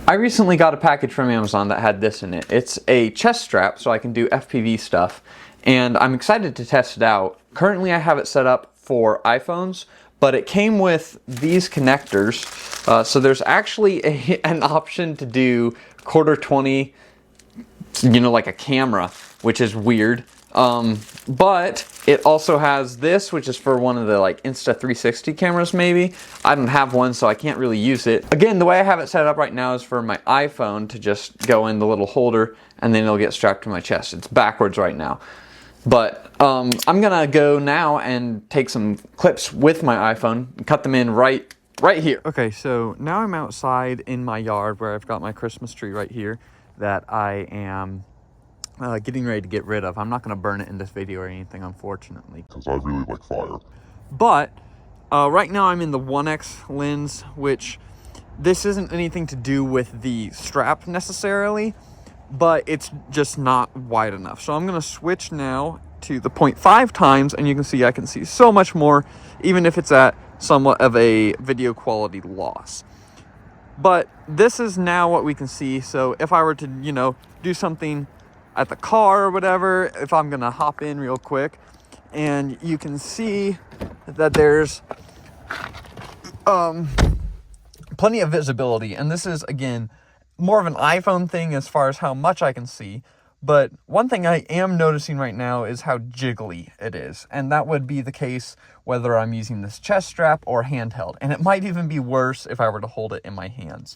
I recently got a package from Amazon that had this in it. It's a chest strap so I can do FPV stuff, and I'm excited to test it out. Currently I have it set up for iPhones, but it came with these connectors. So there's actually an option to do quarter 20, you know, like a camera, which is weird. But it also has this, which is for one of the like Insta360 cameras maybe. I don't have one, so I can't really use it. Again, the way I have it set up right now is for my iPhone to just go in the little holder and then it'll get strapped to my chest. It's backwards right now. But I'm gonna go now and take some clips with my iPhone and cut them in right here. Okay, so now I'm outside in my yard where I've got my Christmas tree right here that I am getting ready to get rid of. I'm not going to burn it in this video or anything, unfortunately, because I really like fire. But right now I'm in the 1X lens, which this isn't anything to do with the strap necessarily, but it's just not wide enough. So I'm going to switch now to the 0.5 times, and you can see I can see so much more, even if it's at somewhat of a video quality loss. But this is now what we can see. So if I were to, you know, do something at the car or whatever, if I'm gonna hop in real quick, and you can see that there's plenty of visibility. And this is, again, more of an iPhone thing as far as how much I can see. But one thing I am noticing right now is how jiggly it is. And that would be the case whether I'm using this chest strap or handheld. And it might even be worse if I were to hold it in my hands.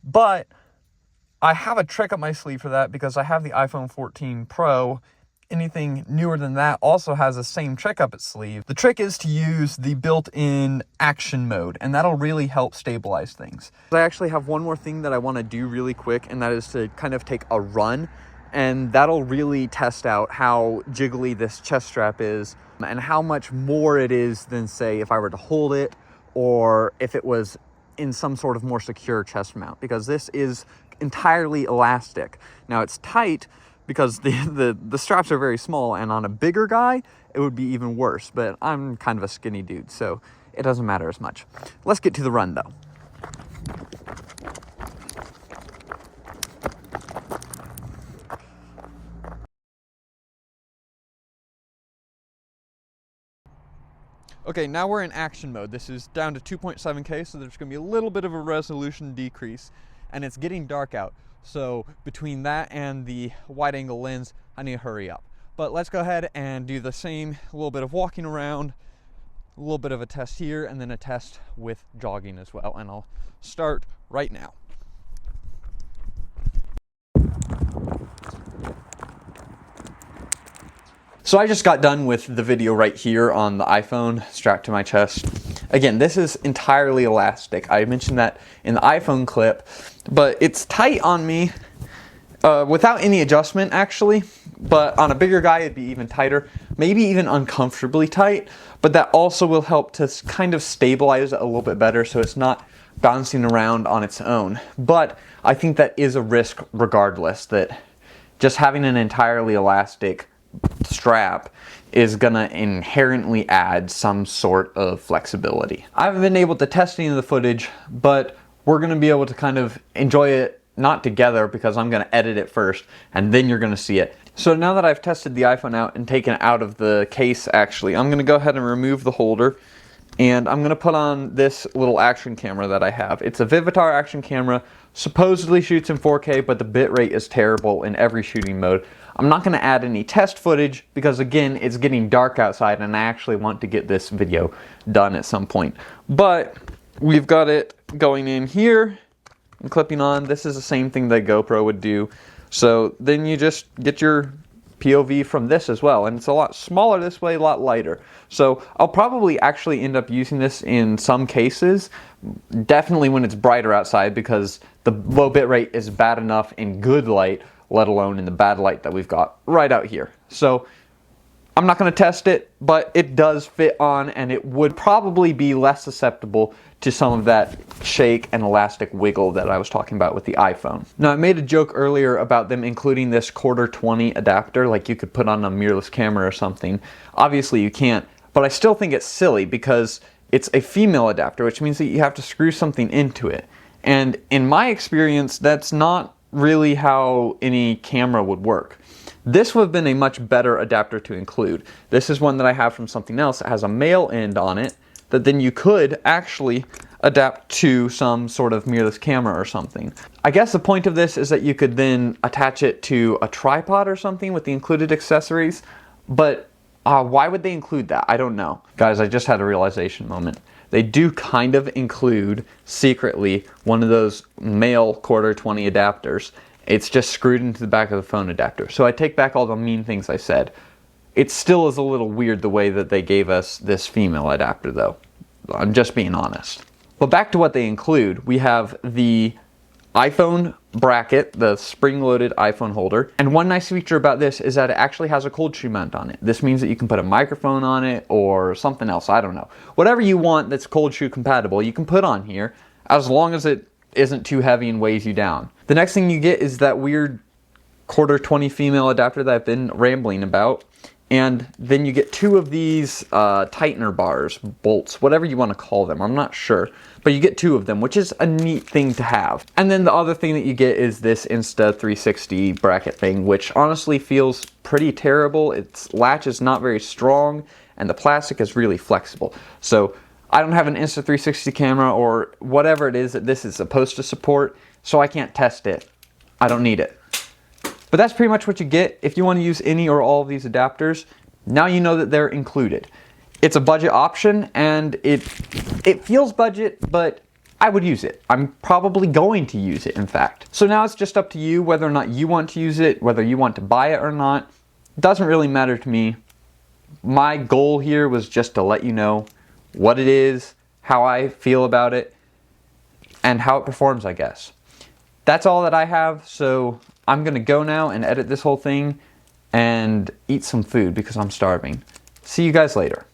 But I have a trick up my sleeve for that because I have the iPhone 14 Pro. Anything newer than that also has the same trick up its sleeve. The trick is to use the built-in action mode, and that'll really help stabilize things. I actually have one more thing that I want to do really quick, and that is to kind of take a run, and that'll really test out how jiggly this chest strap is and how much more it is than, say, if I were to hold it or if it was in some sort of more secure chest mount, because this is entirely elastic. Now it's tight because the straps are very small, and on a bigger guy it would be even worse, but I'm kind of a skinny dude, so it doesn't matter as much. Let's get to the run though. Okay, now we're in action mode. This is down to 2.7K, so there's going to be a little bit of a resolution decrease, and it's getting dark out. So between that and the wide angle lens, I need to hurry up. But let's go ahead and do the same, a little bit of walking around, a little bit of a test here, and then a test with jogging as well. And I'll start right now. So I just got done with the video right here on the iPhone strapped to my chest. Again, this is entirely elastic. I mentioned that in the iPhone clip, but it's tight on me without any adjustment actually, but on a bigger guy it'd be even tighter, maybe even uncomfortably tight, but that also will help to kind of stabilize it a little bit better so it's not bouncing around on its own. But I think that is a risk regardless, that just having an entirely elastic strap is gonna inherently add some sort of flexibility. I haven't been able to test any of the footage, but we're gonna be able to kind of enjoy it, not together because I'm gonna edit it first and then you're gonna see it. So now that I've tested the iPhone out and taken it out of the case actually, I'm gonna go ahead and remove the holder, and I'm gonna put on this little action camera that I have. It's a Vivitar action camera, supposedly shoots in 4K, but the bitrate is terrible in every shooting mode. I'm not gonna add any test footage because again, it's getting dark outside and I actually want to get this video done at some point. But we've got it going in here and clipping on. This is the same thing that GoPro would do. So then you just get your POV from this as well, and it's a lot smaller this way, a lot lighter. So I'll probably actually end up using this in some cases, definitely when it's brighter outside, because the low bit rate is bad enough in good light, let alone in the bad light that we've got right out here. So I'm not going to test it, but it does fit on, and it would probably be less susceptible to some of that shake and elastic wiggle that I was talking about with the iPhone. Now, I made a joke earlier about them including this quarter 20 adapter, like you could put on a mirrorless camera or something. Obviously you can't, but I still think it's silly because it's a female adapter, which means that you have to screw something into it. And in my experience, that's not really how any camera would work. This would have been a much better adapter to include. This is one that I have from something else that has a male end on it that then you could actually adapt to some sort of mirrorless camera or something. I guess the point of this is that you could then attach it to a tripod or something with the included accessories, but why would they include that? I don't know. Guys, I just had a realization moment. They do kind of include, secretly, one of those male quarter 20 adapters. It's just screwed into the back of the phone adapter. So I take back all the mean things I said. It still is a little weird the way that they gave us this female adapter though. I'm just being honest. But back to what they include. We have the iPhone bracket, the spring-loaded iPhone holder. And one nice feature about this is that it actually has a cold shoe mount on it. This means that you can put a microphone on it or something else, I don't know. Whatever you want that's cold shoe compatible, you can put on here as long as it isn't too heavy and weighs you down. The next thing you get is that weird quarter 20 female adapter that I've been rambling about. And then you get two of these tightener bars, bolts, whatever you want to call them, I'm not sure. But you get two of them, which is a neat thing to have. And then the other thing that you get is this Insta360 bracket thing, which honestly feels pretty terrible. Its latch is not very strong, and the plastic is really flexible. So I don't have an Insta360 camera or whatever it is that this is supposed to support, so I can't test it. I don't need it. But that's pretty much what you get. If you want to use any or all of these adapters, now you know that they're included. It's a budget option, and it feels budget, but I would use it. I'm probably going to use it, in fact. So now it's just up to you whether or not you want to use it, whether you want to buy it or not. It doesn't really matter to me. My goal here was just to let you know what it is, how I feel about it, and how it performs, I guess. That's all that I have, so I'm gonna go now and edit this whole thing and eat some food because I'm starving. See you guys later.